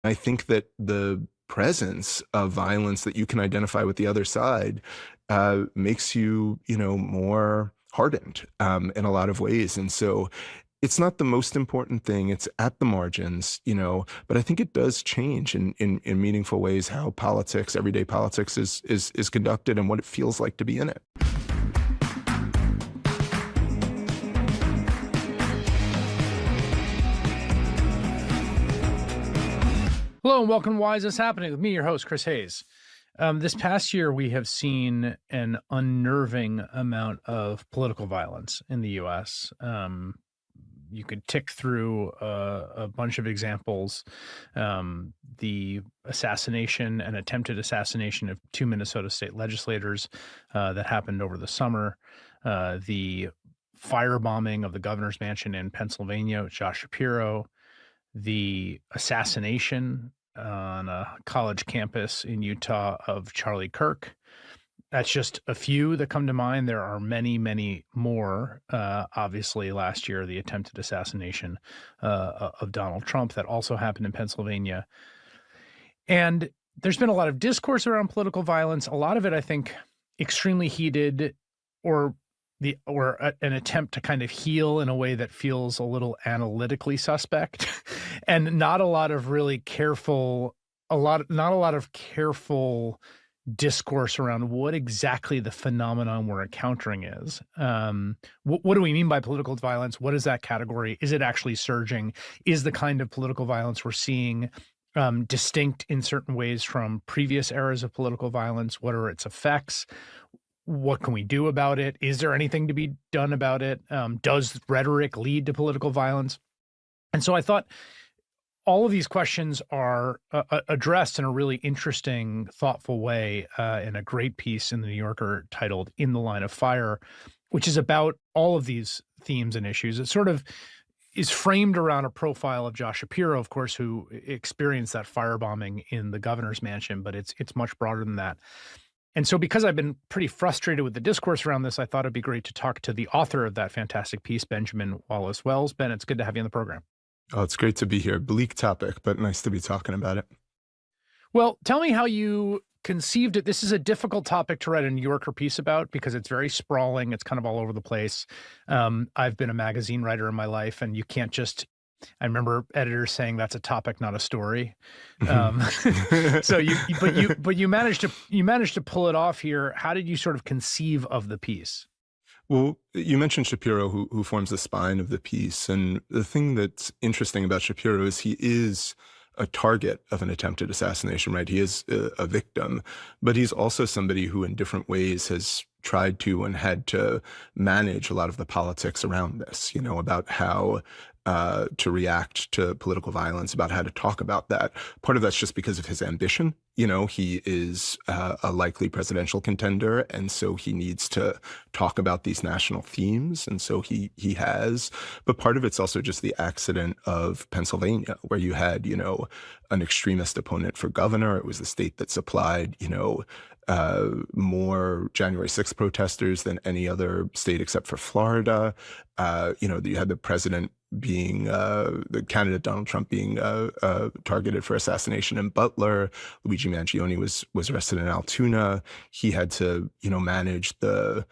I think that the presence of violence that you can identify with the other side makes you, more hardened in a lot of ways. And so it's not the most important thing. It's at the margins, but I think it does change in meaningful ways how politics, everyday politics is conducted and what it feels like to be in it. Hello and welcome to Why Is This Happening? With me, your host, Chris Hayes. This past year, we have seen an unnerving amount of political violence in the U.S. You could tick through a bunch of examples. The assassination and attempted assassination of two Minnesota state legislators that happened over the summer. The firebombing of the governor's mansion in Pennsylvania with Josh Shapiro. The assassination on a college campus in Utah of Charlie Kirk. That's just a few that come to mind. There are many, many more. Obviously, last year, the attempted assassination of Donald Trump that also happened in Pennsylvania. And there's been a lot of discourse around political violence. A lot of it, I think, extremely heated or an attempt to kind of heal in a way that feels a little analytically suspect and not a lot of really careful, not a lot of careful discourse around what exactly the phenomenon we're encountering is. What do we mean by political violence? What is that category? Is it actually surging? Is the kind of political violence we're seeing distinct in certain ways from previous eras of political violence? What are its effects? What can we do about it? Is there anything to be done about it? Does rhetoric lead to political violence? And so I thought all of these questions are addressed in a really interesting, thoughtful way in a great piece in the New Yorker titled "In the Line of Fire," which is about all of these themes and issues. It sort of is framed around a profile of Josh Shapiro, of course, who experienced that firebombing in the governor's mansion, but it's much broader than that. And so because I've been pretty frustrated with the discourse around this, I thought it'd be great to talk to the author of that fantastic piece, Benjamin Wallace Wells. Ben, it's good to have you on the program. Oh, it's great to be here. Bleak topic, but nice to be talking about it. Well, tell me how you conceived it. This is a difficult topic to write a New Yorker piece about because it's very sprawling. It's kind of all over the place. I've been a magazine writer in my life, and you can't just I remember editors saying that's a topic, not a story. So you managed to pull it off here. How did you sort of conceive of the piece? Well, you mentioned Shapiro, who forms the spine of the piece. And the thing that's interesting about Shapiro is he is a target of an attempted assassination, right? He is a victim, but he's also somebody who in different ways has tried to and had to manage a lot of the politics around this, about how to react to political violence, about how to talk about that. Part of that's just because of his ambition. He is a likely presidential contender, and so he needs to talk about these national themes, and so he has. But part of it's also just the accident of Pennsylvania, where you had, an extremist opponent for governor. It was the state that supplied, more January 6th protesters than any other state except for Florida. You had the president being the candidate Donald Trump being targeted for assassination in Butler. Luigi Mangione was arrested in Altoona. He had to manage the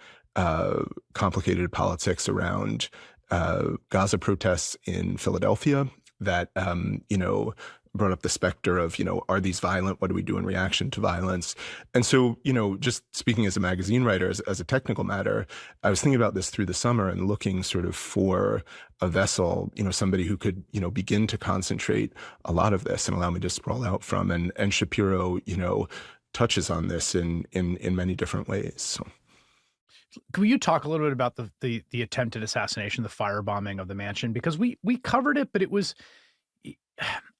complicated politics around Gaza protests in Philadelphia that brought up the specter of, are these violent? What do we do in reaction to violence? And so, just speaking as a magazine writer, as a technical matter, I was thinking about this through the summer and looking sort of for a vessel, somebody who could, begin to concentrate a lot of this and allow me to sprawl out from. And Shapiro, touches on this in many different ways. So. Can you talk a little bit about the attempted assassination, the firebombing of the mansion? Because we covered it, but it was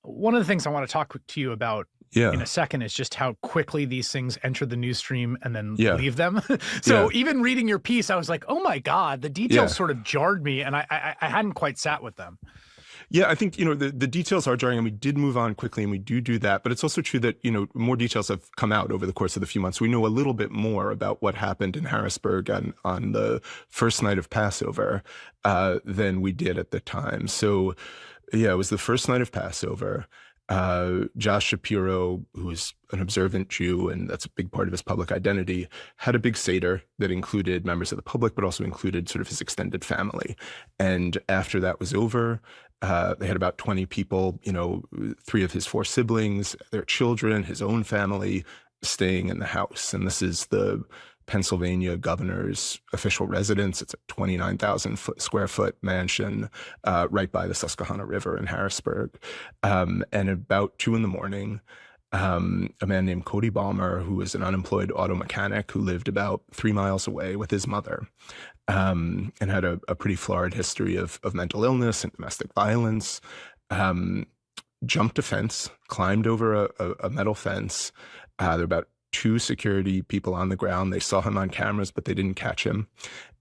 one of the things I want to talk to you about in a second is just how quickly these things enter the news stream and then leave them. So even reading your piece, I was like, oh my God, the details sort of jarred me, and I hadn't quite sat with them. Yeah, I think, the details are jarring, and we did move on quickly, and we do that. But it's also true that, more details have come out over the course of the few months. We know a little bit more about what happened in Harrisburg on the first night of Passover than we did at the time. So, yeah, it was the first night of Passover. Josh Shapiro, who is an observant Jew, and that's a big part of his public identity, had a big Seder that included members of the public, but also included sort of his extended family. And after that was over, they had about 20 people, 3 of his 4 siblings, their children, his own family, staying in the house. And this is the Pennsylvania governor's official residence. It's a 29,000 square foot mansion right by the Susquehanna River in Harrisburg. And about 2 a.m, a man named Cody Balmer, who was an unemployed auto mechanic who lived about 3 miles away with his mother, and had a pretty florid history of mental illness and domestic violence, jumped a fence, climbed over a metal fence. There were about 2 security people on the ground. They saw him on cameras, but they didn't catch him.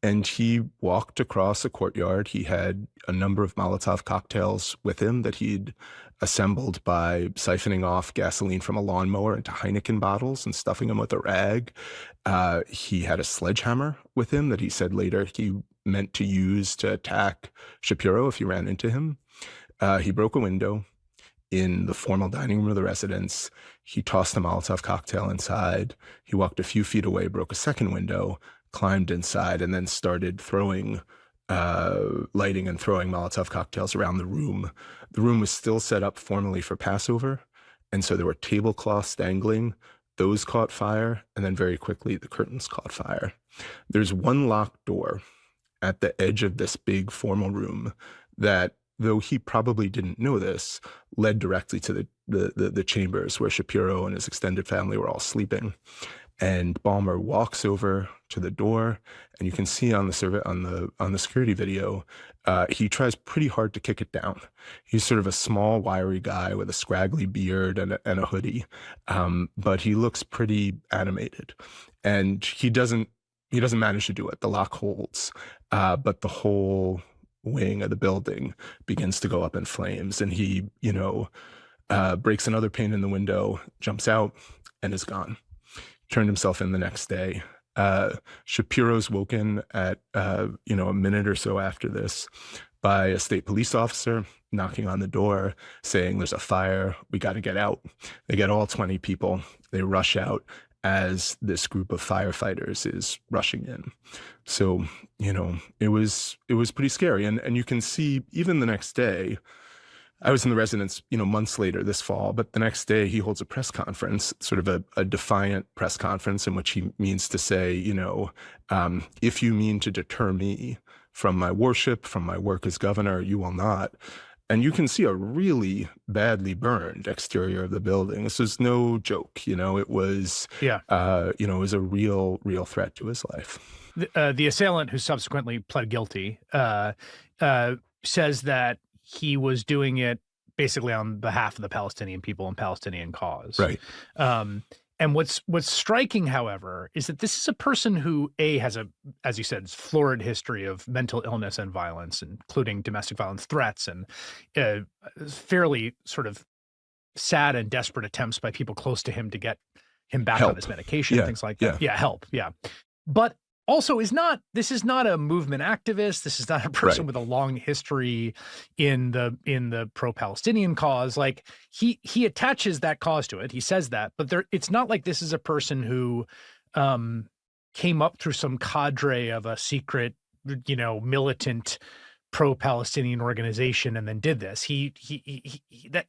And he walked across a courtyard. He had a number of Molotov cocktails with him that he'd assembled by siphoning off gasoline from a lawnmower into Heineken bottles and stuffing them with a rag. He had a sledgehammer with him that he said later he meant to use to attack Shapiro if he ran into him. He broke a window in the formal dining room of the residence. He tossed a Molotov cocktail inside. He walked a few feet away, broke a second window, climbed inside, and then started lighting and throwing Molotov cocktails around the room. The room was still set up formally for Passover, and so there were tablecloths dangling. Those caught fire, and then very quickly the curtains caught fire. There's one locked door at the edge of this big formal room that, though he probably didn't know this, led directly to the chambers where Shapiro and his extended family were all sleeping. And Balmer walks over to the door, and you can see on the security video, he tries pretty hard to kick it down. He's sort of a small, wiry guy with a scraggly beard and a hoodie, but he looks pretty animated. And he doesn't manage to do it. The lock holds, but the whole wing of the building begins to go up in flames, and he, breaks another pane in the window, jumps out, and is gone. Turned himself in the next day. Shapiro's woken at, a minute or so after this by a state police officer knocking on the door saying, "There's a fire, we got to get out." They get all 20 people. They rush out as this group of firefighters is rushing in. So, it was pretty scary. And you can see even the next day, I was in the residence, months later this fall, but the next day he holds a press conference, sort of a defiant press conference in which he means to say, if you mean to deter me from my worship, from my work as governor, you will not. And you can see a really badly burned exterior of the building. This was no joke, it was, it was a real threat to his life. The assailant, who subsequently pled guilty, says that he was doing it basically on behalf of the Palestinian people and Palestinian cause. Right. And what's striking, however, is that this is a person who, has a, as you said, florid history of mental illness and violence, including domestic violence threats and fairly sort of sad and desperate attempts by people close to him to get him back on his medication, things like that. Yeah, help. Yeah. But also this is not a movement activist. This is not a person with a long history in the pro-Palestinian cause. Like he attaches that cause to it. He says that, but it's not like this is a person who came up through some cadre of a secret, militant pro-Palestinian organization and then did this.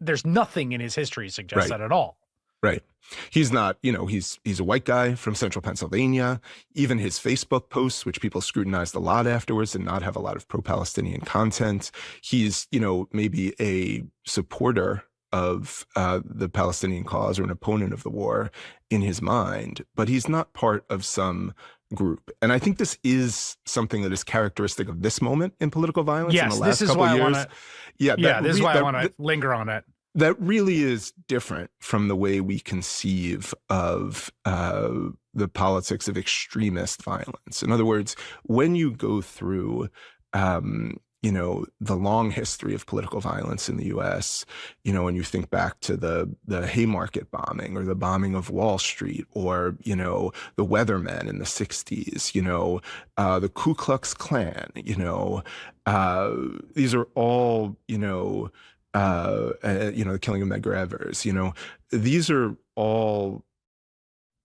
There's nothing in his history suggests that at all. Right. He's not, he's a white guy from central Pennsylvania. Even his Facebook posts, which people scrutinized a lot afterwards, did not have a lot of pro-Palestinian content. He's, maybe a supporter of the Palestinian cause or an opponent of the war in his mind, but he's not part of some group. And I think this is something that is characteristic of this moment in political violence in the last couple of years. This is why I want to linger on it. That really is different from the way we conceive of the politics of extremist violence. In other words, when you go through, the long history of political violence in the U.S., when you think back to the Haymarket bombing or the bombing of Wall Street or, the Weathermen in the 60s, the Ku Klux Klan, these are all, the killing of Medgar Evers. These are all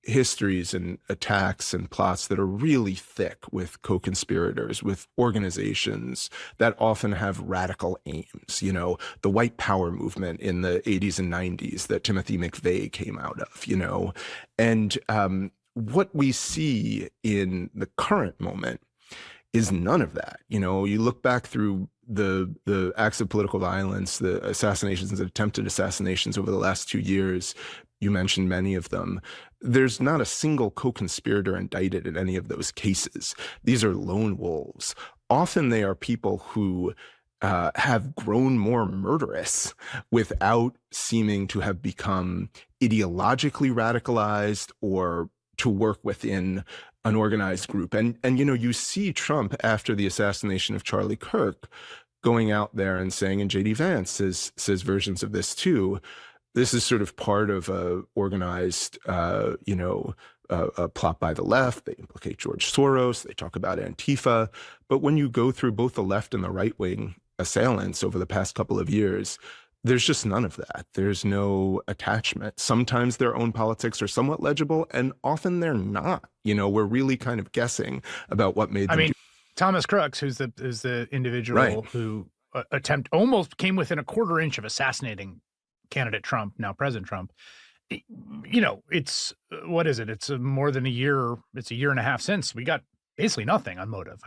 histories and attacks and plots that are really thick with co-conspirators, with organizations that often have radical aims. The white power movement in the 80s and 90s that Timothy McVeigh came out of, and what we see in the current moment is none of that. You look back through the acts of political violence, the assassinations and attempted assassinations over the last 2 years. You mentioned many of them. There's not a single co-conspirator indicted in any of those cases. These are lone wolves. Often they are people who have grown more murderous without seeming to have become ideologically radicalized or to work within an organized group. And you see Trump after the assassination of Charlie Kirk going out there and saying, and JD Vance says versions of this too, this is sort of part of a organized, a plot by the left. They implicate George Soros. They talk about Antifa. But when you go through both the left and the right wing assailants over the past couple of years, there's just none of that. There's no attachment. Sometimes their own politics are somewhat legible, and often they're not. We're really kind of guessing about what made them. Thomas Crooks, who's the individual who almost came within a quarter inch of assassinating candidate Trump, now President Trump. It's what is it? It's more than a year. It's a year and a half since. We got basically nothing on motive.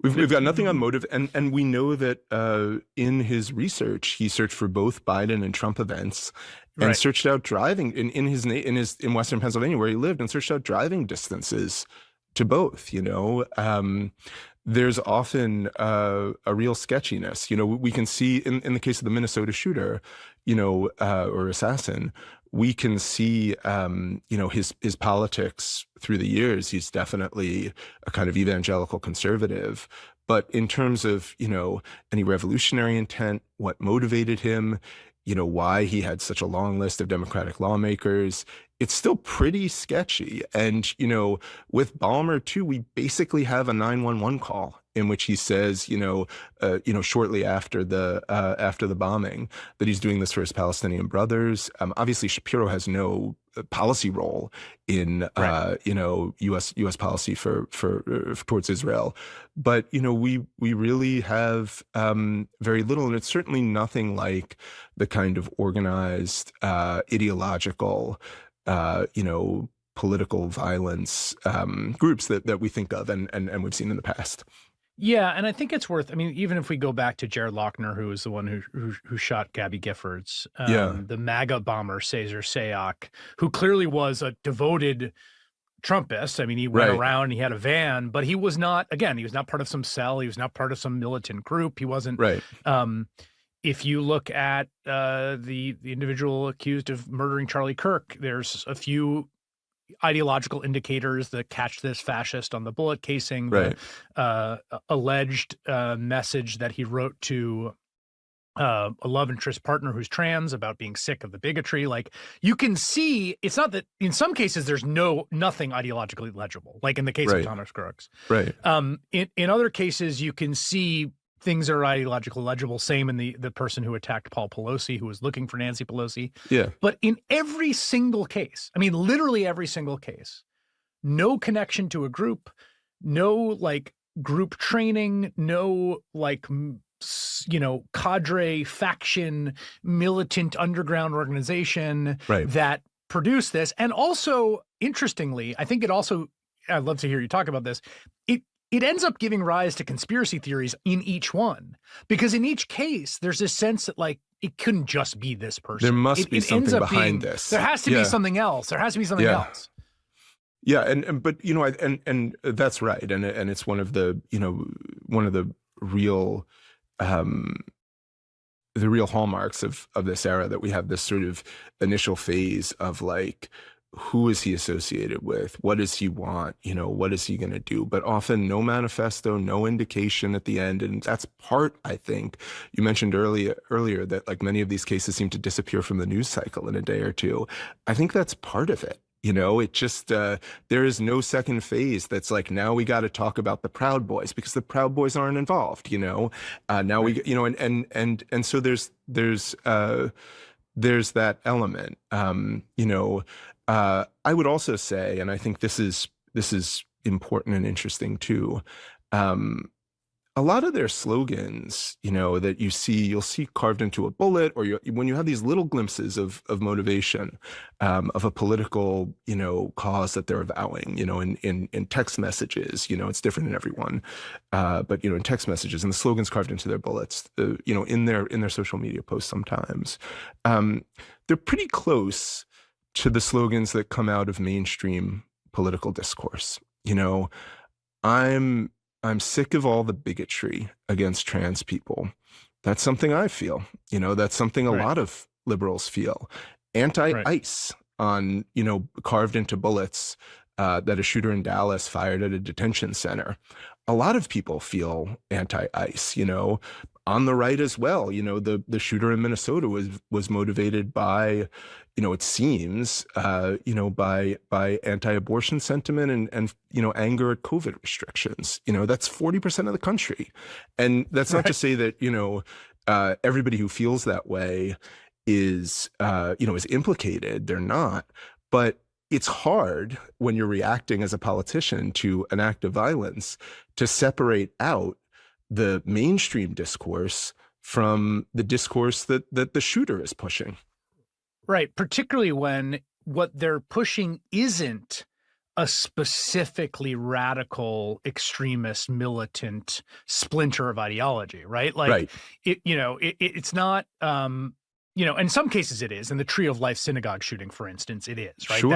We've got nothing on motive, and we know that in his research, he searched for both Biden and Trump events, and searched out driving in Western Pennsylvania where he lived, and searched out driving distances to both. There's often a real sketchiness. We can see in the case of the Minnesota shooter, or assassin, we can see, his politics through the years. He's definitely a kind of evangelical conservative. But in terms of, any revolutionary intent, what motivated him, why he had such a long list of Democratic lawmakers, it's still pretty sketchy. And, with Ballmer too, we basically have a 911 call in which he says, shortly after the bombing, that he's doing this for his Palestinian brothers. Obviously, Shapiro has no policy role in, U.S. policy for towards Israel. But, we really have very little, and it's certainly nothing like the kind of organized, ideological, political violence groups that we think of and we've seen in the past. Yeah, and I think it's worth. Even if we go back to Jared Loughner, who was the one who shot Gabby Giffords, the MAGA bomber Cesar Sayoc, who clearly was a devoted Trumpist. He went around, he had a van, but he was not. Again, he was not part of some cell. He was not part of some militant group. He wasn't. Right. If you look at the individual accused of murdering Charlie Kirk, there's a few ideological indicators: the "catch this fascist" on the bullet casing, the alleged message that he wrote to a love interest partner who's trans about being sick of the bigotry. Like, you can see, it's not that in some cases there's nothing ideologically legible, like in the case of Thomas Crooks. Right. In other cases, you can see things are ideologically legible. Same in the person who attacked Paul Pelosi, who was looking for Nancy Pelosi. Yeah. But in every single case, literally every single case, no connection to a group, no group training, no cadre, faction, militant underground organization that produced this. And also, interestingly, I think I'd love to hear you talk about this. It ends up giving rise to conspiracy theories in each one, because in each case, there's this sense that it couldn't just be this person. There must be something behind this. There has to be something else. There has to be something else. Yeah, but that's right, and it's one of the real hallmarks of this era, that we have this sort of initial phase of who is he associated with? What does he want? What is he going to do? But often no manifesto, no indication at the end. And that's part, I think, you mentioned earlier that many of these cases seem to disappear from the news cycle in a day or two. I think that's part of it. It just there is no second phase that's like, now we got to talk about the Proud Boys because the Proud Boys aren't involved. Now Right. we, and so there's that element. I would also say, and I think this is important and interesting too. Um, a lot of their slogans, that you'll see carved into a bullet, or when you have these little glimpses of motivation, of a political, cause that they're avowing, in text messages, it's different in everyone, but in text messages and the slogans carved into their bullets, in their social media posts sometimes, they're pretty close to the slogans that come out of mainstream political discourse. I'm I'm sick of all the bigotry against trans people. That's something I feel. That's something a Right. lot of liberals feel. Right. Anti-ICE on, carved into bullets, that a shooter in Dallas fired at a detention center. A lot of people feel anti-ICE, on the right as well. The shooter in Minnesota was motivated by, it seems, by anti-abortion sentiment and anger at COVID restrictions. That's 40% of the country, and that's not to Right. say that everybody who feels that way is implicated. They're not, but it's hard when you're reacting as a politician to an act of violence to separate out the mainstream discourse from the discourse that the shooter is pushing. Right. Particularly when what they're pushing isn't a specifically radical, extremist, militant splinter of ideology, right? Like Right. it's not, in some cases it is. In the Tree of Life synagogue shooting, for instance, it is, right? Sure.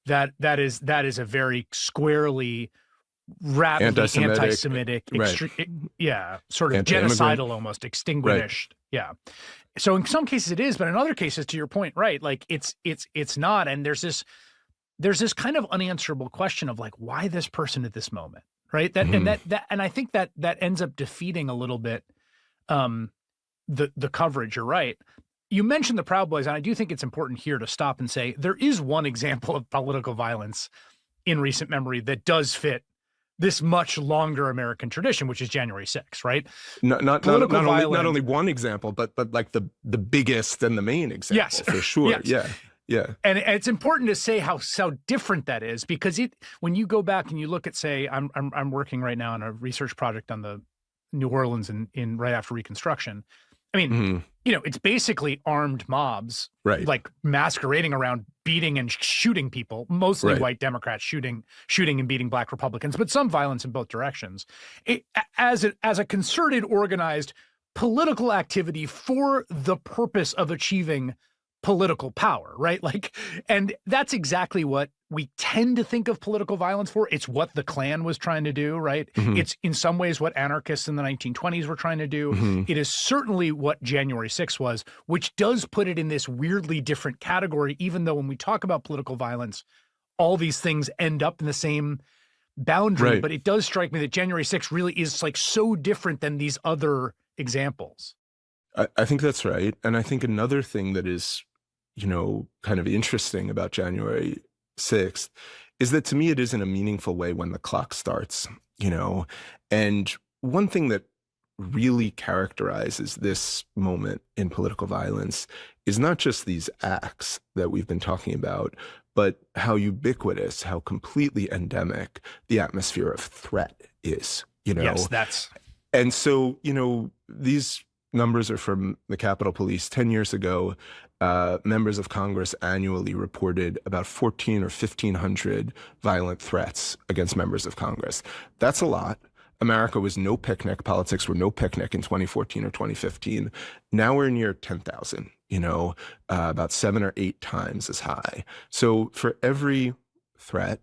That is a very squarely rabidly Anti-Semitic. anti-Semitic, Right. sort of Anti-immigrant. genocidal, almost extinguished. Yeah. So in some cases it is, but in other cases, to your point, right? Like it's not. And there's this kind of unanswerable question of like, why this person at this moment, right? Mhm. And I think that ends up defeating a little bit the coverage. You're right. You mentioned the Proud Boys, and I do think it's important here to stop and say there is one example of political violence in recent memory that does fit this much longer American tradition, which is January 6th, right? Political Not violence. only one example, but like the biggest and the main example. Yes. For sure. Yes. Yeah. Yeah. And it's important to say how different that is, because when you go back and you look at, say, I'm working right now on a research project on the New Orleans in right after Reconstruction. I mean, Mhm. it's basically armed mobs, Right. like masquerading around beating and shooting people, mostly Right. white Democrats shooting and beating black Republicans, but some violence in both directions. As a concerted, organized political activity for the purpose of achieving political power, right? Like, and that's exactly what we tend to think of political violence for. It's what the Klan was trying to do, right? Mhm. It's in some ways what anarchists in the 1920s were trying to do. Mhm. It is certainly what January 6th was, which does put it in this weirdly different category, even though when we talk about political violence, all these things end up in the same boundary. Right. But it does strike me that January 6th really is like so different than these other examples. I think that's right. And I think another thing that is, kind of interesting about January 6th is that to me, it is in a meaningful way when the clock starts, and one thing that really characterizes this moment in political violence is not just these acts that we've been talking about, but how ubiquitous, how completely endemic the atmosphere of threat is, Yes, that's And so, these numbers are from the Capitol Police. 10 years ago, members of Congress annually reported about 14 or 1,500 violent threats against members of Congress. That's a lot. America was no picnic. Politics were no picnic in 2014 or 2015. Now we're near 10,000, about 7 or 8 times as high. So for every threat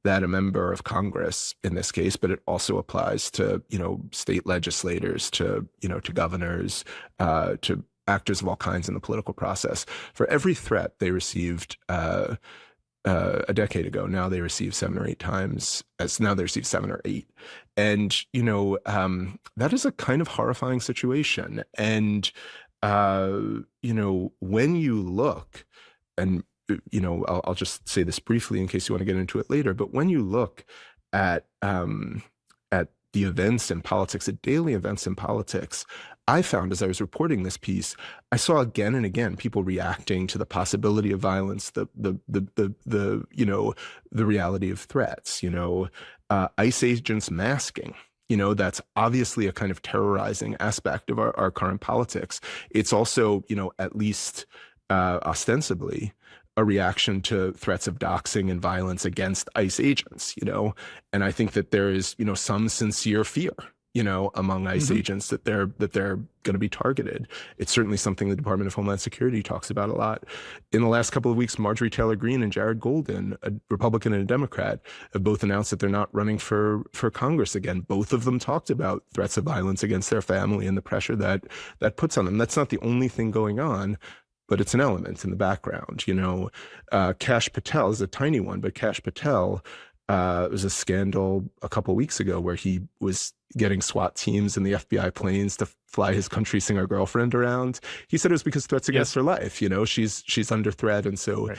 that a member of Congress, in this case, but it also applies to, state legislators, to governors, to actors of all kinds in the political process. For every threat they received a decade ago, now they receive 7 or 8 times. Now they receive 7 or 8, and that is a kind of horrifying situation. And when you look, and I'll just say this briefly in case you want to get into it later. But when you look at the events in politics, at daily events in politics, I found as I was reporting this piece, I saw again and again people reacting to the possibility of violence, the reality of threats, ICE agents masking. That's obviously a kind of terrorizing aspect of our current politics. It's also, at least ostensibly, a reaction to threats of doxing and violence against ICE agents, and I think that there is, some sincere fear, among ICE agents that they're going to be targeted. It's certainly something the Department of Homeland Security talks about a lot. In the last couple of weeks, Marjorie Taylor Greene and Jared Golden, a Republican and a Democrat, have both announced that they're not running for Congress again. Both of them talked about threats of violence against their family and the pressure that puts on them. That's not the only thing going on, but it's an element in the background. Kash Patel is a tiny one, but Kash Patel was a scandal a couple of weeks ago where he was getting SWAT teams and the FBI planes to fly his country singer girlfriend around. He said it was because threats against her life. She's under threat, and so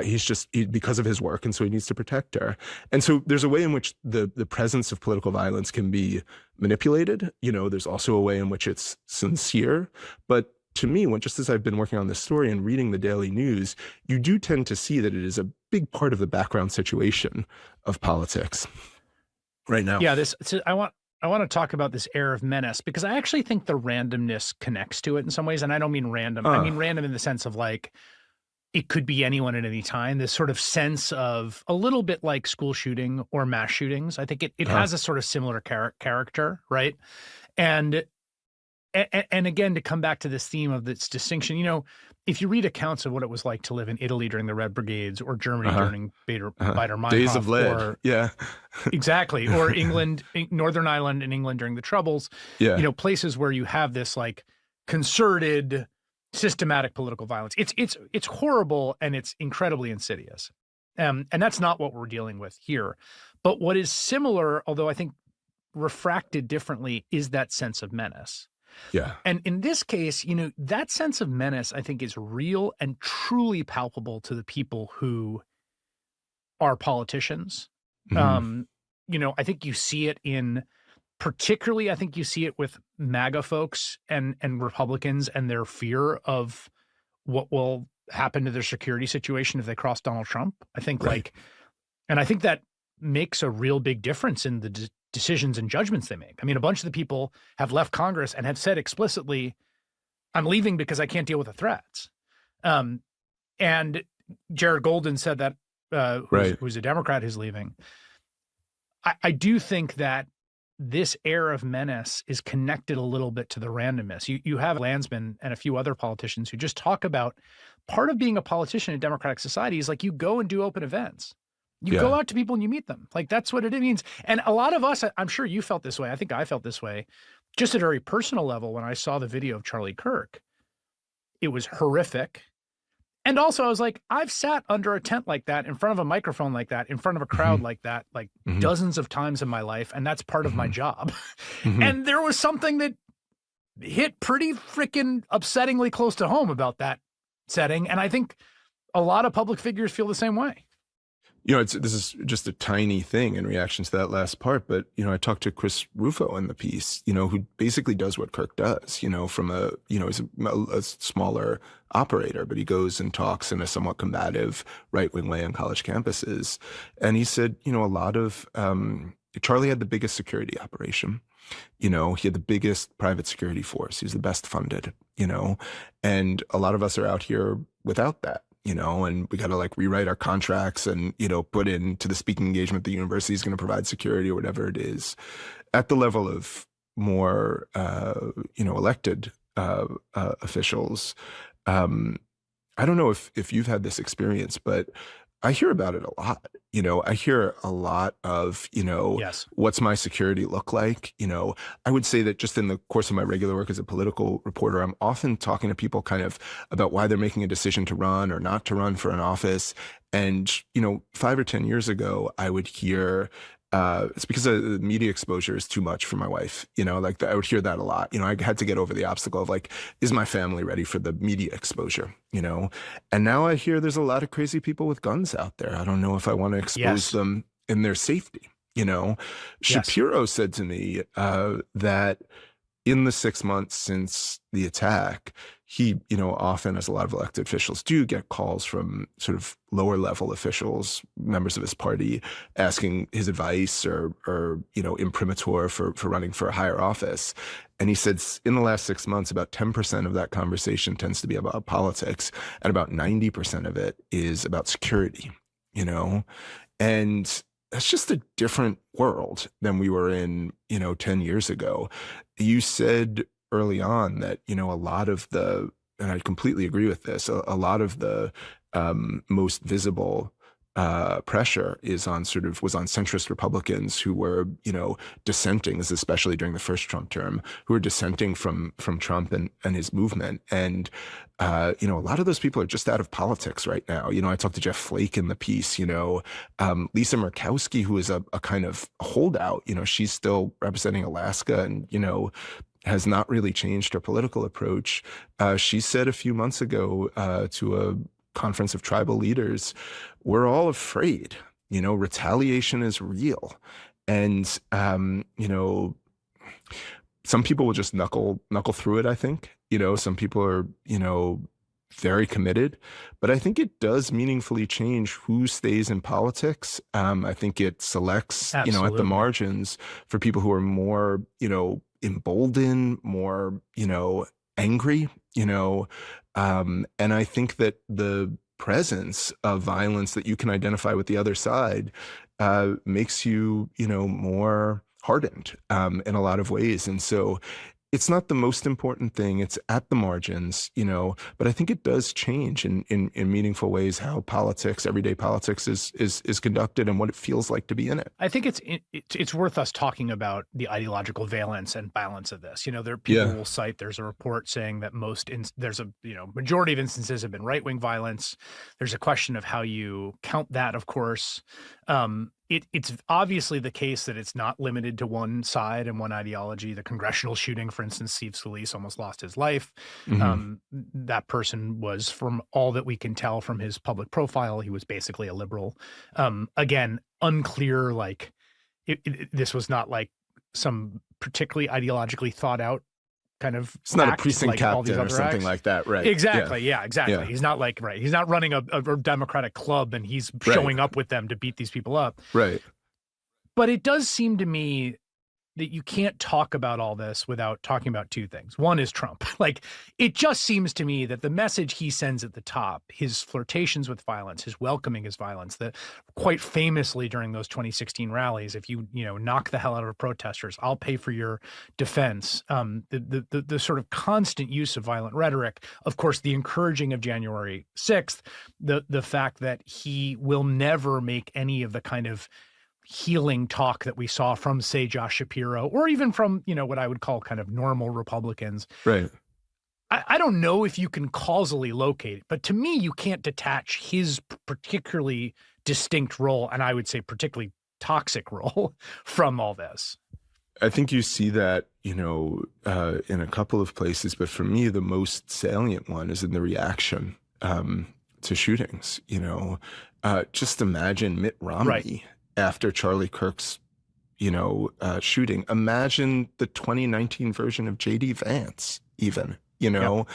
he's because of his work, and so he needs to protect her. And so there's a way in which the presence of political violence can be manipulated. There's also a way in which it's sincere, but to me, just as I've been working on this story and reading the daily news, you do tend to see that it is a big part of the background situation of politics right now. Yeah, I want to talk about this air of menace, because I actually think the randomness connects to it in some ways. And I don't mean random. I mean random in the sense of like, it could be anyone at any time. This sort of sense of a little bit like school shooting or mass shootings. I think it has a sort of similar character, right? And again, to come back to this theme of this distinction, if you read accounts of what it was like to live in Italy during the Red Brigades, or Germany during Baader-Meinhof, Days of Lead, exactly, or England, Northern Ireland and England during the Troubles, places where you have this like concerted, systematic political violence. It's horrible, and it's incredibly insidious, and that's not what we're dealing with here. But what is similar, although I think refracted differently, is that sense of menace. Yeah. And in this case, that sense of menace, I think, is real and truly palpable to the people who are politicians. I think you see it particularly, I think you see it with MAGA folks and Republicans and their fear of what will happen to their security situation if they cross Donald Trump. I think and I think that makes a real big difference in the decisions and judgments they make. I mean, a bunch of the people have left Congress and have said explicitly, I'm leaving because I can't deal with the threats. And Jared Golden said that, who's a Democrat who's leaving. I do think that this air of menace is connected a little bit to the randomness. You have Landsman and a few other politicians who just talk about part of being a politician in democratic society is like you go and do open events. You go out to people and you meet them. Like, that's what it means. And a lot of us, I'm sure you felt this way. I think I felt this way just at a very personal level when I saw the video of Charlie Kirk. It was horrific. And also I was like, I've sat under a tent like that, in front of a microphone like that, in front of a crowd like that, like dozens of times in my life. And that's part of my job. And there was something that hit pretty freaking upsettingly close to home about that setting. And I think a lot of public figures feel the same way. This is just a tiny thing in reaction to that last part, but, I talked to Chris Rufo in the piece, who basically does what Kirk does, from he's a smaller operator, but he goes and talks in a somewhat combative right-wing way on college campuses. And he said, a lot of, Charlie had the biggest security operation. He had the biggest private security force. He was the best funded, and a lot of us are out here without that. And we got to rewrite our contracts and, put into the speaking engagement the university is going to provide security or whatever it is. At the level of more, elected officials, I don't know if you've had this experience, but I hear about it a lot. I hear a lot of, Yes. What's my security look like? I would say that just in the course of my regular work as a political reporter, I'm often talking to people kind of about why they're making a decision to run or not to run for an office. And, 5 or 10 years ago, I would hear It's because the media exposure is too much for my wife. Like I would hear that a lot. I had to get over the obstacle of like, is my family ready for the media exposure? And now I hear there's a lot of crazy people with guns out there. I don't know if I want to expose Yes. them in their safety. Yes. Shapiro said to me that in the 6 months since the attack, he, often, as a lot of elected officials do, get calls from sort of lower level officials, members of his party, asking his advice or imprimatur for running for a higher office. And he said in the last 6 months, about 10% of that conversation tends to be about politics, and about 90% of it is about security, and that's just a different world than we were in, 10 years ago. You said early on that, a lot of and I completely agree with this, a lot of the most visible pressure was on centrist Republicans who were, dissenting, especially during the first Trump term, who were dissenting from Trump and his movement. And, a lot of those people are just out of politics right now. I talked to Jeff Flake in the piece, Lisa Murkowski, who is a kind of holdout, she's still representing Alaska and, has not really changed her political approach. She said a few months ago to a conference of tribal leaders, we're all afraid, retaliation is real. And, some people will just knuckle through it, I think. Some people are, very committed, but I think it does meaningfully change who stays in politics. I think it selects, at the Absolutely. margins for people who are more, emboldened, more, angry, and I think that the presence of violence that you can identify with the other side makes you, more hardened in a lot of ways. And so it's not the most important thing. It's at the margins, but I think it does change in meaningful ways how everyday politics is conducted and what it feels like to be in it. I think it's worth us talking about the ideological valence and balance of this. There people will cite, there's a report saying that there's a majority of instances have been right-wing violence. There's a question of how you count that, of course. It's obviously the case that it's not limited to one side and one ideology. The congressional shooting, for instance, Steve Scalise almost lost his life. Mm-hmm. That person was, from all that we can tell from his public profile, he was basically a liberal. Again, unclear, like this was not like some particularly ideologically thought out kind of It's not a act, precinct like all these captain or other something acts. like that, right? Exactly. Yeah, exactly. Yeah. He's not like, right. He's not running a Democratic club and he's showing up with them to beat these people up. Right. But it does seem to me that you can't talk about all this without talking about two things. One is Trump. Like, it just seems to me that the message he sends at the top, his flirtations with violence, his welcoming his violence, that quite famously during those 2016 rallies, if you knock the hell out of protesters, I'll pay for your defense. The sort of constant use of violent rhetoric, of course, the encouraging of January 6th, the fact that he will never make any of the kind of healing talk that we saw from, say, Josh Shapiro, or even from, what I would call kind of normal Republicans. Right. I don't know if you can causally locate it, but to me, you can't detach his particularly distinct role, and I would say particularly toxic role, from all this. I think you see that, in a couple of places, but for me, the most salient one is in the reaction to shootings. Just imagine Mitt Romney. Right. After Charlie Kirk's, shooting. Imagine the 2019 version of J.D. Vance, even, Yep.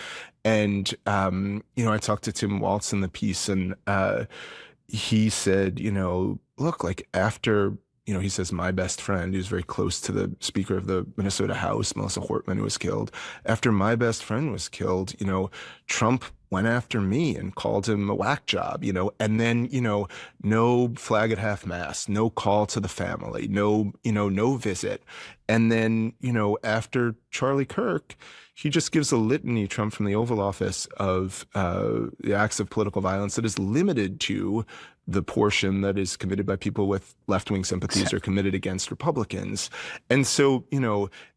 And, I talked to Tim Waltz in the piece, and he said, look, like after, he says, my best friend, who's very close to the Speaker of the Minnesota House, Melissa Hortman, who was killed. After my best friend was killed, Trump went after me and called him a whack job, and then, no flag at half mast, no call to the family, no visit. And then, after Charlie Kirk, he just gives a litany, Trump, from the Oval Office, of the acts of political violence that is limited to the portion that is committed by people with left-wing sympathies or committed against Republicans. And so,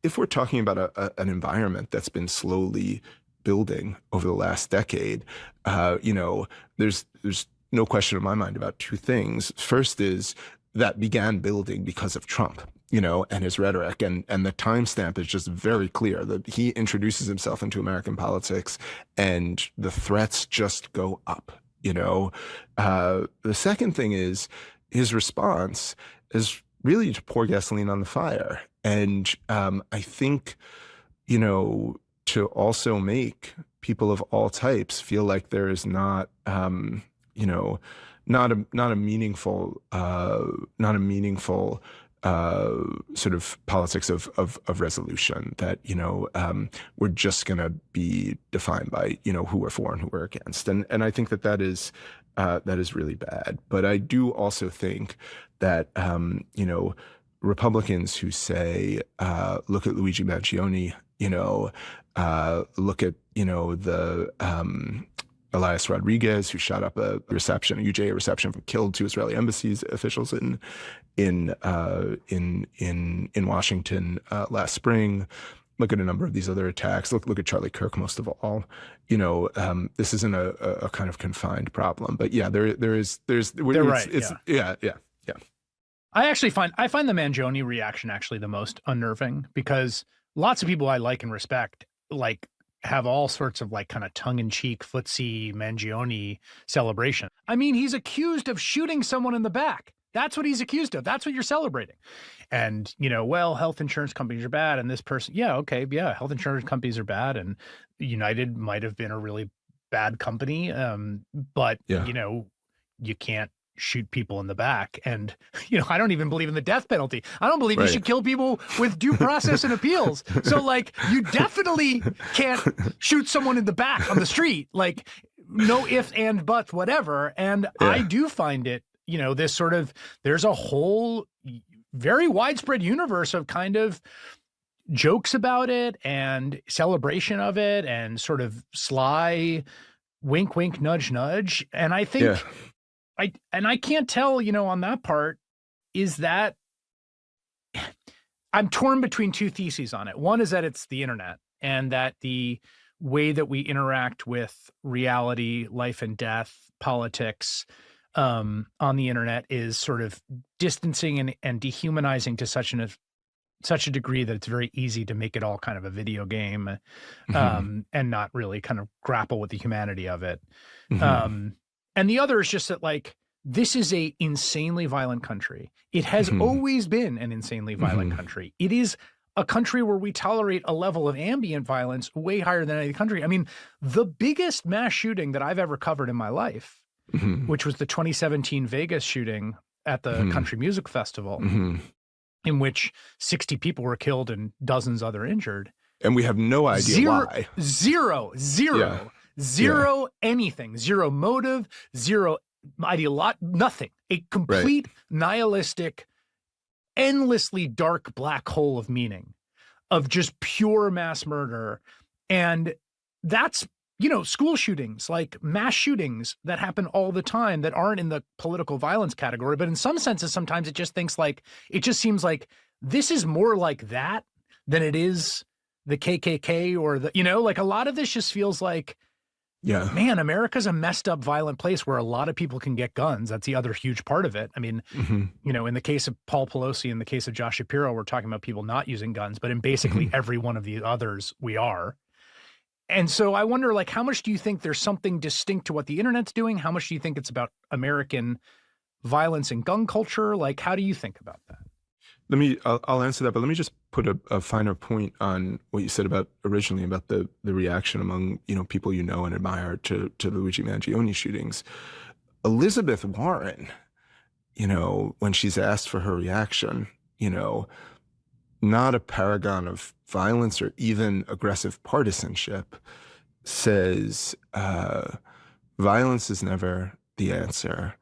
if we're talking about an environment that's been slowly building over the last decade, there's no question in my mind about two things. First is that began building because of Trump, and his rhetoric. And the timestamp is just very clear that he introduces himself into American politics and the threats just go up, The second thing is his response is really to pour gasoline on the fire. And I think, to also make people of all types feel like there is not, not a meaningful sort of politics of resolution, that we're just going to be defined by who we're for and who we're against, and I think that is really bad. But I do also think that Republicans who say look at Luigi Mangione, look at the Elias Rodriguez, who shot up a UJA reception, killed 2 Israeli embassy officials in Washington last spring. Look at a number of these other attacks. Look at Charlie Kirk, most of all. This isn't a kind of confined problem, but yeah, they're right. Yeah. I find the Mangione reaction actually the most unnerving, because lots of people I like and respect have all sorts of kind of tongue-in-cheek footsie Mangione celebration. I mean, he's accused of shooting someone in the back. That's what he's accused of. That's what you're celebrating. And, health insurance companies are bad, and this person, health insurance companies are bad, and United might have been a really bad company, but, you can't shoot people in the back. And, I don't even believe in the death penalty. I don't believe you should kill people with due process and appeals. So you definitely can't shoot someone in the back on the street, no ifs and buts, whatever. And I do find it, this sort of, there's a whole very widespread universe of kind of jokes about it and celebration of it and sort of sly wink, wink, nudge, nudge. And I think I can't tell, on that part, is that I'm torn between 2 theses on it. One is that it's the internet, and that the way that we interact with reality, life and death, politics on the internet is sort of distancing and dehumanizing to such a degree that it's very easy to make it all kind of a video game, and not really kind of grapple with the humanity of it. And the other is just that this is a insanely violent country. It has always been an insanely violent country. It is a country where we tolerate a level of ambient violence way higher than any country. I mean, the biggest mass shooting that I've ever covered in my life, which was the 2017 Vegas shooting at the Country Music Festival, in which 60 people were killed and dozens other injured. And we have no idea why. Zero anything, zero motive, zero ideology, nothing. A complete nihilistic, endlessly dark black hole of meaning, of just pure mass murder. And that's, school shootings, mass shootings that happen all the time that aren't in the political violence category. But in some senses, sometimes it just seems like this is more like that than it is the KKK or a lot of this just feels like, man, America's a messed up, violent place where a lot of people can get guns. That's the other huge part of it. I mean, in the case of Paul Pelosi, in the case of Josh Shapiro, we're talking about people not using guns, but in basically every one of the others, we are. And so I wonder, how much do you think there's something distinct to what the internet's doing? How much do you think it's about American violence and gun culture? How do you think about that? I'll answer that, but let me just put a finer point on what you said originally about the reaction among, people and admire to the Luigi Mangione shootings. Elizabeth Warren, when she's asked for her reaction, not a paragon of violence or even aggressive partisanship, says violence is never the answer,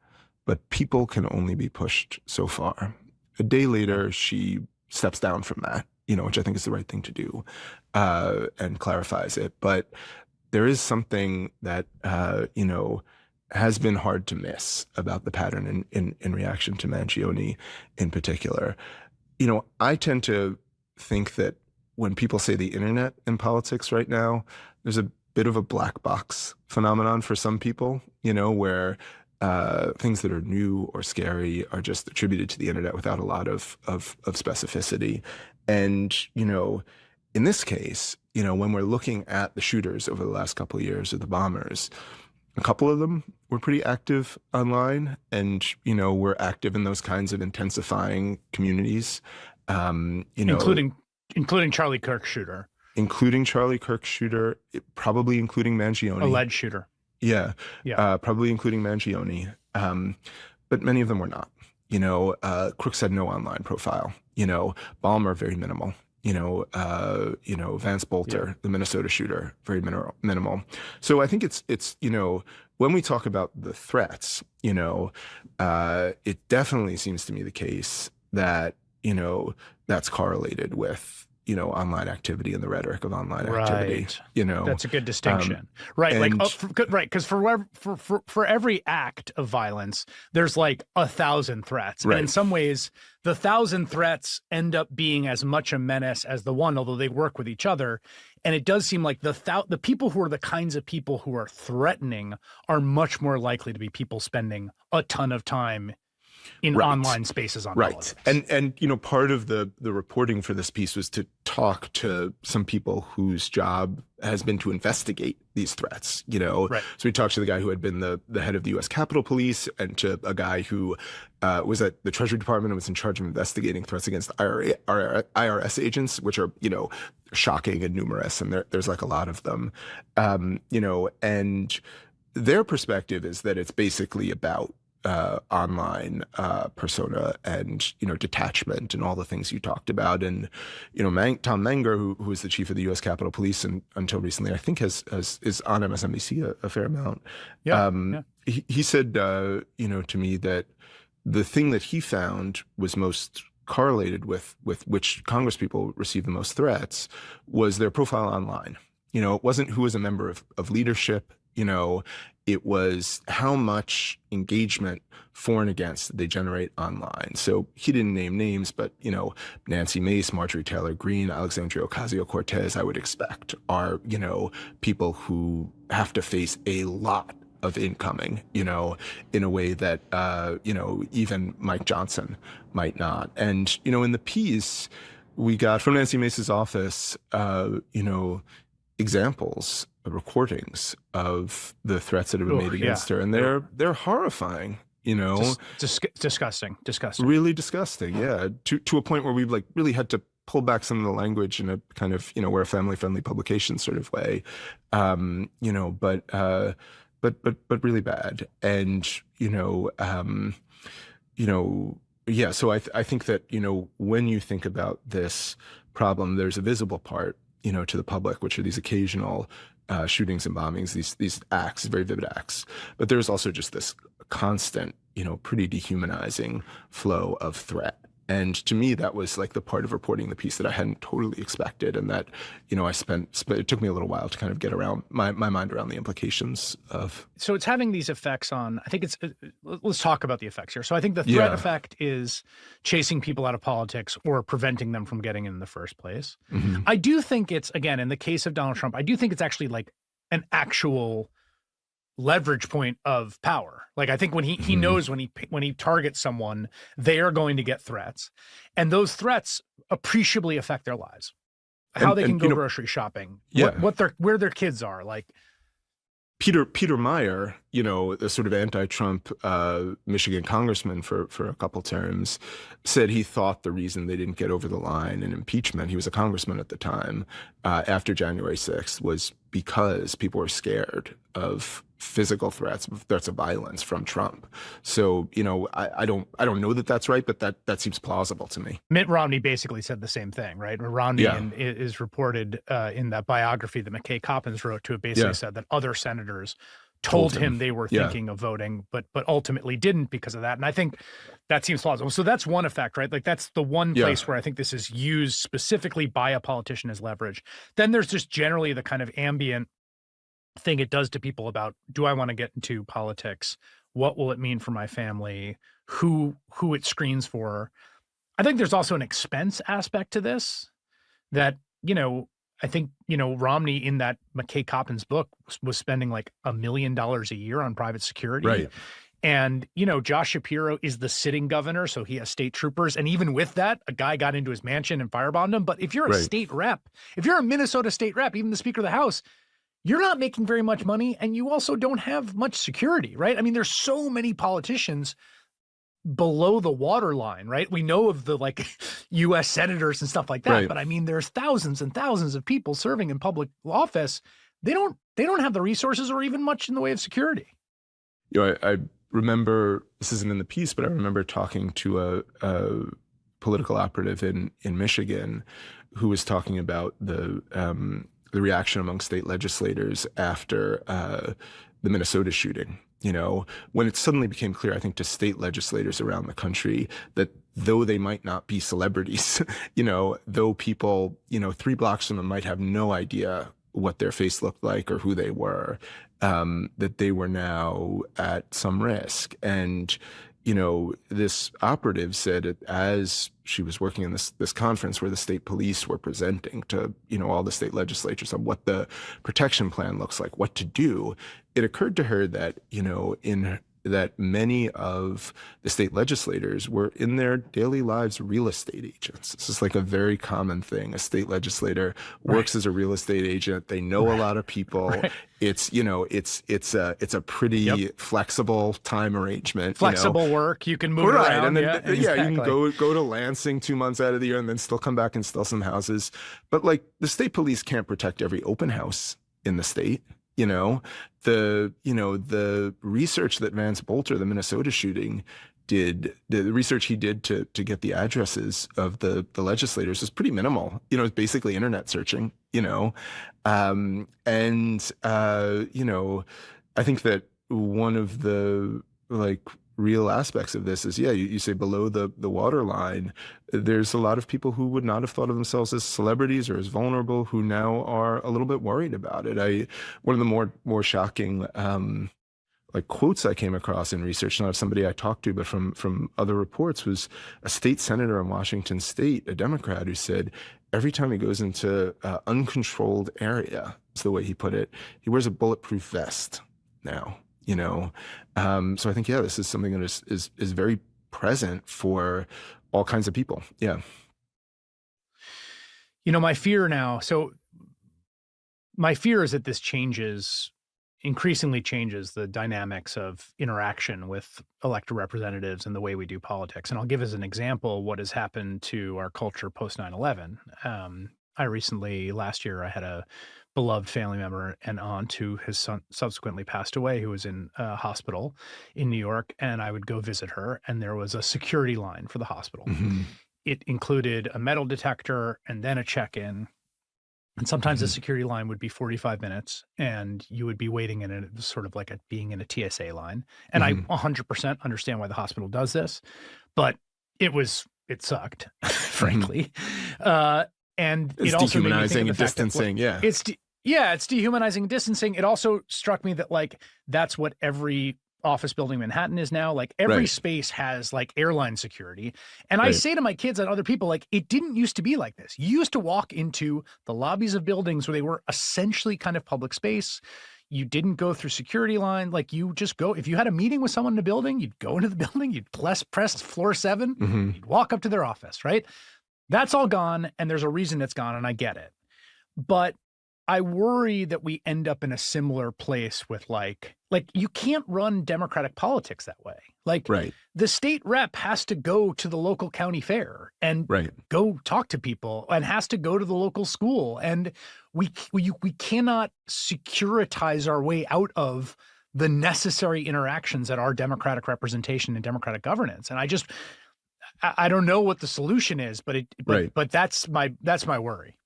but people can only be pushed so far. A day later, she steps down from that, which I think is the right thing to do, and clarifies it. But there is something that, has been hard to miss about the pattern in reaction to Mangione in particular. I tend to think that when people say the internet in politics right now, there's a bit of a black box phenomenon for some people, where things that are new or scary are just attributed to the internet without a lot of specificity. And, in this case, when we're looking at the shooters over the last couple of years, or the bombers, a couple of them were pretty active online, and, were active in those kinds of intensifying communities, including Charlie Kirk shooter, probably including Mangione. Alleged shooter. Yeah. Probably including Mangione. But many of them were not. Crooks had no online profile. Ballmer, very minimal. Vance Bolter, the Minnesota shooter, very minimal. So I think it's when we talk about the threats, it definitely seems to me the case that, that's correlated with, online activity and the rhetoric of online activity. That's a good distinction, right? and- Right, because for every act of violence, there's like 1,000 threats, Right. and in some ways, the 1,000 threats end up being as much a menace as the one, although they work with each other. And it does seem like the people who are the kinds of people who are threatening are much more likely to be people spending a ton of time in Right. online spaces on politics. And part of the reporting for this piece was to talk to some people whose job has been to investigate these threats. Right. So we talked to the guy who had been the head of the U.S. Capitol Police, and to a guy who was at the Treasury Department and was in charge of investigating threats against IRS agents, which are shocking and numerous, and there's like a lot of them. And their perspective is that it's basically about online persona and detachment and all the things you talked about. And Tom Menger, who was the chief of the U.S. Capitol Police and until recently, I think is on MSNBC a fair amount. He said to me that the thing that he found was most correlated with which Congress people received the most threats was their profile online. It wasn't who was a member of leadership. It was how much engagement for and against they generate online. So he didn't name names, but, Nancy Mace, Marjorie Taylor Greene, Alexandria Ocasio-Cortez, I would expect are, people who have to face a lot of incoming, in a way that, even Mike Johnson might not. And, in the piece, we got from Nancy Mace's office, examples, recordings of the threats that have been made against her, and they're horrifying. Disgusting. Really disgusting. Yeah, to a point where we've really had to pull back some of the language in a kind of we're a family-friendly publication sort of way, but really bad. And yeah. So I think that when you think about this problem, there's a visible part to the public, which are these occasional shootings and bombings, these acts, very vivid acts. But there's also just this constant, pretty dehumanizing flow of threat. And to me, that was like the part of reporting the piece that I hadn't totally expected, and that it took me a little while to kind of get around my mind around the implications of. So it's having these effects on. I think let's talk about the effects here. So I think the threat effect is chasing people out of politics or preventing them from getting in the first place. Mm-hmm. I do think it's, again, in the case of Donald Trump, I do think it's actually like an actual leverage point of power. Like, I think when he knows when he targets someone, they are going to get threats, and those threats appreciably affect their lives, how they can go grocery shopping, where their kids are. Like Peter Meyer, the sort of anti-Trump Michigan congressman for a couple terms, said he thought the reason they didn't get over the line in impeachment, he was a congressman at the time, after January 6th, was because people were scared of physical threats of violence from Trump. So, I don't know that that's right, but that seems plausible to me. Mitt Romney basically said the same thing, right? Romney is reported in that biography that McKay Coppins wrote to, it basically said that other senators told him they were thinking of voting, but ultimately didn't because of that. And I think that seems plausible. So that's one effect, right? Like, that's the one place where I think this is used specifically by a politician as leverage. Then there's just generally the kind of ambient thing it does to people about, do I want to get into politics? What will it mean for my family? Who it screens for? I think there's also an expense aspect to this that, I think, Romney in that McKay Coppins book was spending like $1 million a year on private security. Right. And, Josh Shapiro is the sitting governor, so he has state troopers. And even with that, a guy got into his mansion and firebombed him. But if you're a state rep, if you're a Minnesota state rep, even the Speaker of the House, you're not making very much money, and you also don't have much security, right? I mean, there's so many politicians below the waterline, right? We know of the U.S. senators and stuff like that, but I mean, there's thousands and thousands of people serving in public office. They don't have the resources or even much in the way of security. I remember, this isn't in the piece, but I remember talking to a political operative in Michigan who was talking about the reaction among state legislators after the Minnesota shooting. When it suddenly became clear, I think, to state legislators around the country that though they might not be celebrities, though people, 3 blocks from them might have no idea what their face looked like or who they were, that they were now at some risk. And, this operative said as she was working in this conference where the state police were presenting to, all the state legislatures on what the protection plan looks like, what to do, it occurred to her that, that many of the state legislators were in their daily lives real estate agents. This is like a very common thing. A state legislator works as a real estate agent. They know a lot of people. It's a pretty flexible time arrangement. Flexible work. You can move around. And then, exactly. You can go to Lansing 2 months out of the year and then still come back and steal some houses. But the state police can't protect every open house in the state. The research that Vance Bolter, the Minnesota shooting, did, the research he did to get the addresses of the legislators was pretty minimal. It's basically internet searching, I think that one of the real aspects of this is, you say below the waterline, there's a lot of people who would not have thought of themselves as celebrities or as vulnerable who now are a little bit worried about it. One of the more shocking quotes I came across in research, not of somebody I talked to, but from other reports, was a state senator in Washington State, a Democrat, who said every time he goes into uncontrolled area, is the way he put it, he wears a bulletproof vest now. So I think, this is something that is very present for all kinds of people. Yeah. My fear is that this increasingly changes the dynamics of interaction with elected representatives and the way we do politics. And I'll give as an example what has happened to our culture post 9/11. Last year, I had a beloved family member and aunt who has subsequently passed away, who was in a hospital in New York, and I would go visit her, and there was a security line for the hospital. Mm-hmm. It included a metal detector and then a check-in, and sometimes the security line would be 45 minutes, and you would be waiting in it sort of like being in a TSA line. And I 100% understand why the hospital does this, but it sucked, frankly. And it's it also dehumanizing and distancing. It's dehumanizing and distancing. It also struck me that that's what every office building in Manhattan is now. Every space has airline security. And I say to my kids and other people, it didn't used to be like this. You used to walk into the lobbies of buildings where they were essentially kind of public space. You didn't go through security line. You just go, if you had a meeting with someone in the building, you'd go into the building, you'd press floor 7, you'd walk up to their office, right? That's all gone, and there's a reason it's gone, and I get it. But I worry that we end up in a similar place with you can't run democratic politics that way. The state rep has to go to the local county fair and go talk to people, and has to go to the local school. And we cannot securitize our way out of the necessary interactions that are democratic representation and democratic governance. And I don't know what the solution is, but that's my worry.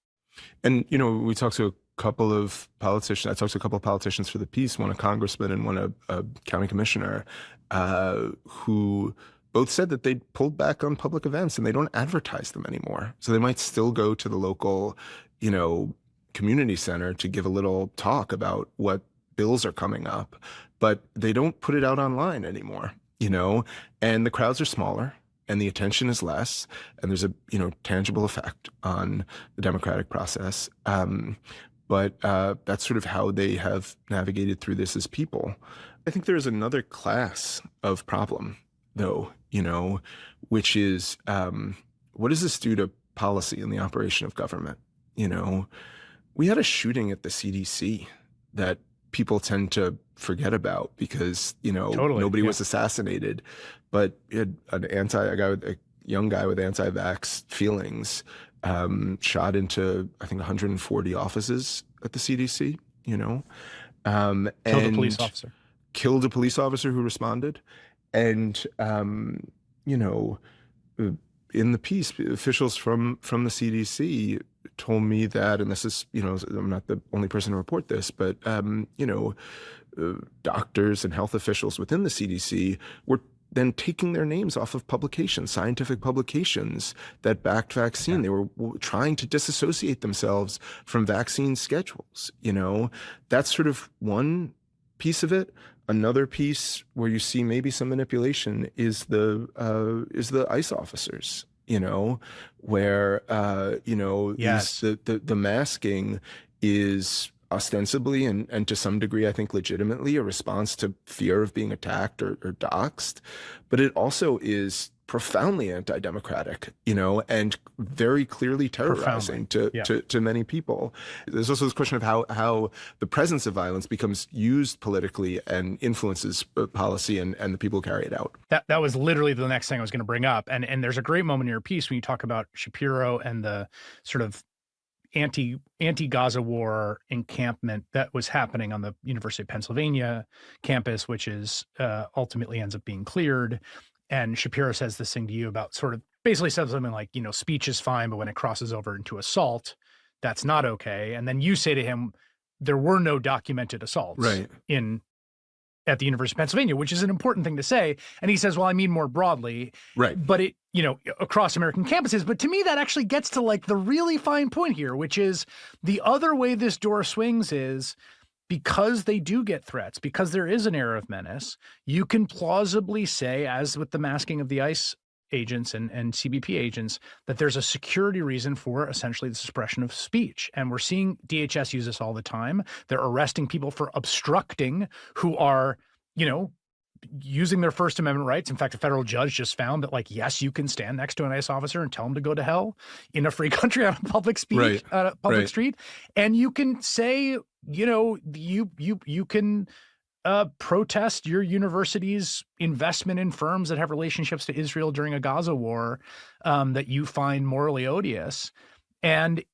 And, we talked to a couple of politicians. I talked to a couple of politicians for the piece, one a congressman and one a county commissioner, who both said that they pulled back on public events and they don't advertise them anymore. So they might still go to the local, community center to give a little talk about what bills are coming up, but they don't put it out online anymore, and the crowds are smaller. And the attention is less, and there's a tangible effect on the democratic process. But that's sort of how they have navigated through this as people. I think there's another class of problem, though, which is what does this do to policy and the operation of government? You know, we had a shooting at the CDC that people tend to forget about because, Totally. nobody Yeah. was assassinated, but you had a young guy with anti-vax feelings, shot into, I think, 140 offices at the CDC, Killed a police and officer. killed a police officer who responded. And, you know, uh, in the piece, officials from the CDC told me that, and this is, I'm not the only person to report this, but, doctors and health officials within the CDC were then taking their names off of publications, scientific publications that backed vaccine. Yeah. They were trying to disassociate themselves from vaccine schedules. That's sort of one piece of it. Another piece where you see maybe some manipulation is the ICE officers. Where Yes. the masking is ostensibly and to some degree, I think legitimately, a response to fear of being attacked or doxxed, but it also is profoundly anti-democratic, and very clearly terrorizing to many people. There's also this question of how the presence of violence becomes used politically and influences policy and the people who carry it out. That was literally the next thing I was going to bring up. And there's a great moment in your piece when you talk about Shapiro and the sort of anti-Gaza war encampment that was happening on the University of Pennsylvania campus, which is ultimately ends up being cleared. And Shapiro says this thing to you about sort of basically says something like, speech is fine, but when it crosses over into assault, that's not okay. And then you say to him, there were no documented assaults at the University of Pennsylvania, which is an important thing to say. And he says, well, I mean more broadly, right? But it, across American campuses. But to me, that actually gets to like the really fine point here, which is the other way this door swings is because they do get threats, because there is an air of menace, you can plausibly say, as with the masking of the ICE agents and CBP agents, that there's a security reason for essentially the suppression of speech. And we're seeing DHS use this all the time. They're arresting people for obstructing who are, using their First Amendment rights. In fact, a federal judge just found that, like, yes, you can stand next to an ICE officer and tell him to go to hell in a free country on a public speech, street. And you can say, you can protest your university's investment in firms that have relationships to Israel during a Gaza war that you find morally odious. And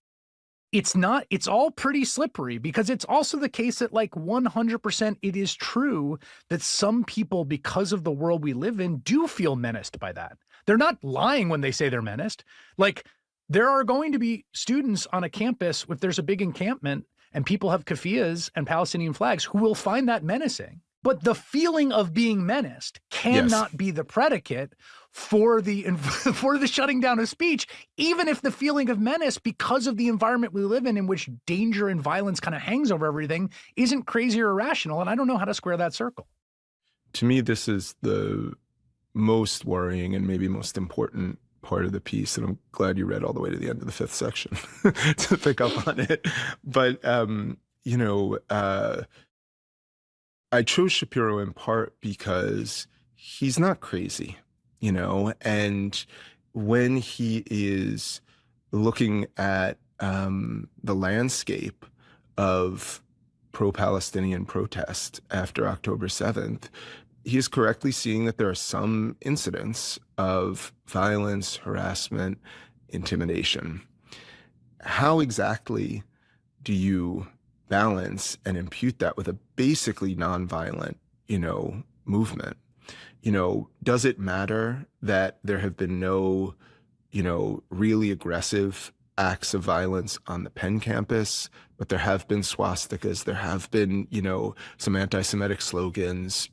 it's all pretty slippery, because it's also the case that, like, 100% it is true that some people, because of the world we live in, do feel menaced by that. They're not lying when they say they're menaced. Like, there are going to be students on a campus, if there's a big encampment and people have keffiyehs and Palestinian flags, who will find that menacing. But the feeling of being menaced cannot be the predicate for the shutting down of speech, even if the feeling of menace, because of the environment we live in which danger and violence kind of hangs over everything, isn't crazy or irrational. And I don't know how to square that circle. To me, this is the most worrying and maybe most important part of the piece, and I'm glad you read all the way to the end of the fifth section to pick up on it. But I chose Shapiro in part because he's not crazy, and when he is looking at the landscape of pro-Palestinian protest after October 7th, he is correctly seeing that there are some incidents of violence, harassment, intimidation. How exactly do you balance and impute that with a basically nonviolent, movement? Does it matter that there have been no, really aggressive acts of violence on the Penn campus, but there have been swastikas, there have been, some anti-Semitic slogans,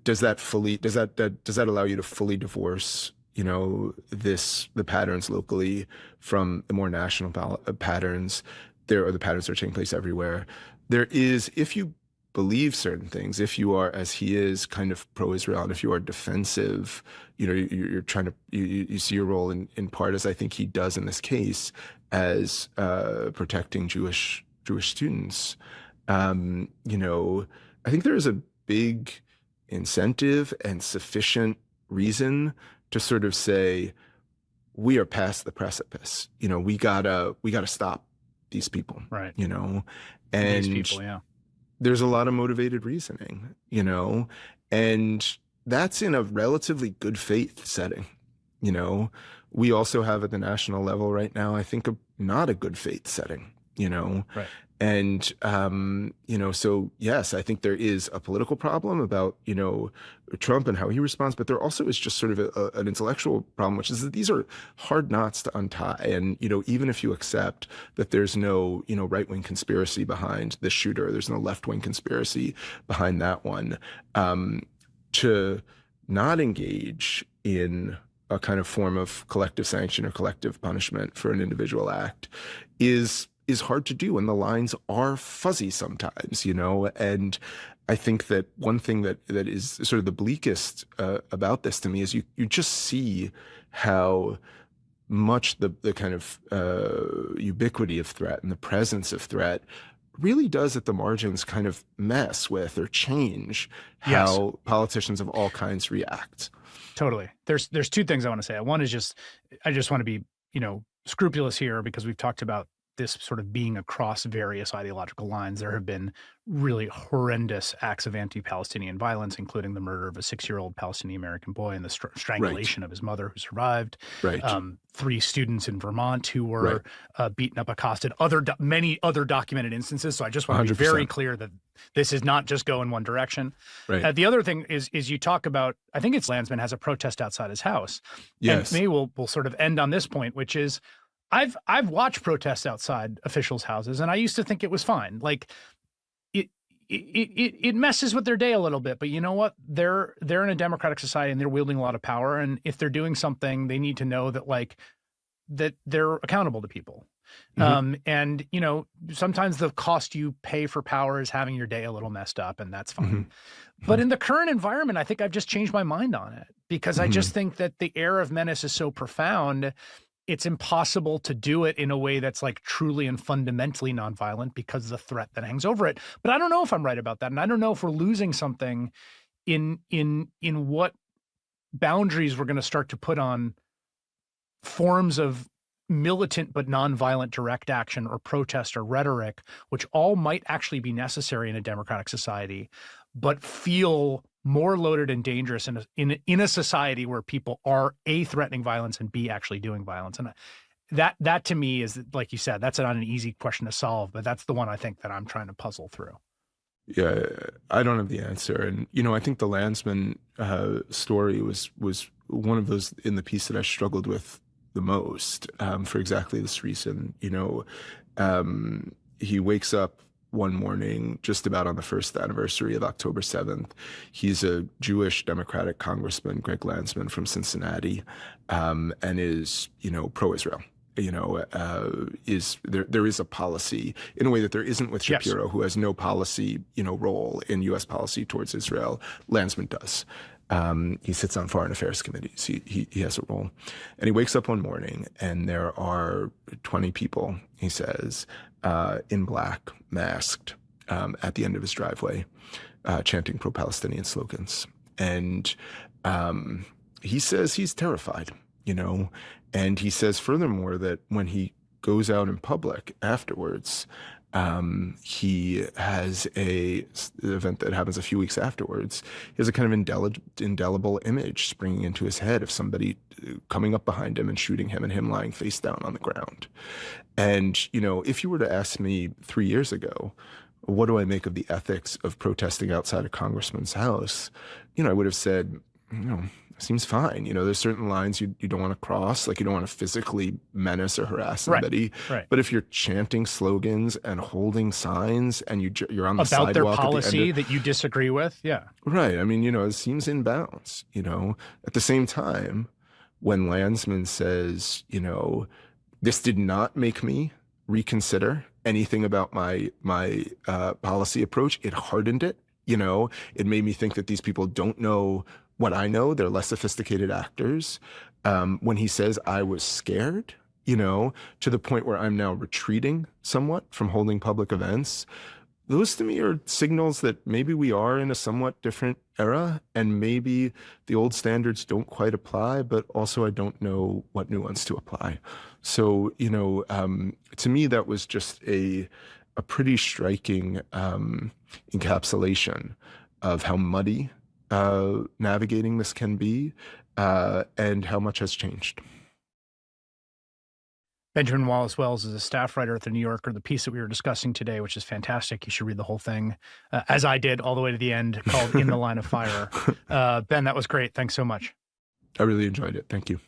does that allow you to fully divorce, the patterns locally from the more national patterns? There are the patterns that are taking place everywhere. There is, if you believe certain things, if you are, as he is, kind of pro-Israel, and if you are defensive, you're trying to, you see your role in part, as I think he does in this case, as protecting Jewish students. I think there is a big incentive and sufficient reason to sort of say, we are past the precipice. We gotta stop these people. Right. And these people, yeah. There's a lot of motivated reasoning, and that's in a relatively good faith setting. We also have at the national level right now, I think, not a good faith setting, Right. And, so yes, I think there is a political problem about, Trump and how he responds, but there also is just sort of an intellectual problem, which is that these are hard knots to untie. And, even if you accept that there's no, right-wing conspiracy behind the shooter, there's no left-wing conspiracy behind that one, to not engage in a kind of form of collective sanction or collective punishment for an individual act is hard to do, and the lines are fuzzy sometimes, and I think that one thing that is sort of the bleakest about this to me is you just see how much the kind of ubiquity of threat and the presence of threat really does at the margins kind of mess with or change how politicians of all kinds react. Totally. There's two things I want to say. One is I just want to be, scrupulous here, because we've talked about this sort of being across various ideological lines. There have been really horrendous acts of anti-Palestinian violence, including the murder of a 6-year-old Palestinian-American boy and the strangulation of his mother, who survived. Right. 3 students in Vermont who were beaten up, accosted. Many other documented instances. So I just want to be 100%. very clear that this is not just go in one direction. Right. The other thing is you talk about, I think it's Landsman has a protest outside his house. Yes. And maybe we'll sort of end on this point, which is, I've watched protests outside officials' houses, and I used to think it was fine. Like it messes with their day a little bit, but you know what? They're in a democratic society and they're wielding a lot of power. And if they're doing something, they need to know that that they're accountable to people. Mm-hmm. And sometimes the cost you pay for power is having your day a little messed up, and that's fine. Mm-hmm. But in the current environment, I think I've just changed my mind on it, because I just think that the air of menace is so profound. It's impossible to do it in a way that's truly and fundamentally nonviolent because of the threat that hangs over it. But I don't know if I'm right about that. And I don't know if we're losing something in what boundaries we're going to start to put on forms of militant but nonviolent direct action or protest or rhetoric, which all might actually be necessary in a democratic society, but feel more loaded and dangerous in a society where people are A, threatening violence, and B, actually doing violence. And that to me is, like you said, that's not an easy question to solve, but that's the one I think that I'm trying to puzzle through. Yeah, I don't have the answer. And, I think the Landsman story was one of those in the piece that I struggled with the most, for exactly this reason. He wakes up one morning, just about on the first anniversary of October 7th. He's a Jewish Democratic congressman, Greg Landsman from Cincinnati, and is, pro-Israel. There is a policy in a way that there isn't with Shapiro, who has no policy, role in U.S. policy towards Israel. Landsman does. He sits on foreign affairs committees. He has a role. And he wakes up one morning and there are 20 people, he says, in black, masked, at the end of his driveway, chanting pro-Palestinian slogans. And he says he's terrified, and he says furthermore that when he goes out in public afterwards, he has an event that happens a few weeks afterwards. He has a kind of indelible image springing into his head of somebody coming up behind him and shooting him, and him lying face down on the ground. And, if you were to ask me 3 years ago, what do I make of the ethics of protesting outside a congressman's house? I would have said, seems fine. There's certain lines you don't want to cross, like you don't want to physically menace or harass somebody. Right. But if you're chanting slogans and holding signs and you're on the about sidewalk their policy that you disagree with, right. I mean, it seems in bounds. At the same time, when Landsman says, this did not make me reconsider anything about my policy approach, it hardened it. It made me think that these people don't know what I know. They're less sophisticated actors. When he says I was scared, to the point where I'm now retreating somewhat from holding public events, those to me are signals that maybe we are in a somewhat different era, and maybe the old standards don't quite apply, but also I don't know what new ones to apply. So, to me, that was just a pretty striking encapsulation of how muddy navigating this can be, and how much has changed. Benjamin Wallace Wells is a staff writer at the New Yorker. The piece that we were discussing today, which is fantastic, you should read the whole thing, as I did all the way to the end, called In the Line of Fire. Ben, that was great. Thanks so much. I really enjoyed it. Thank you.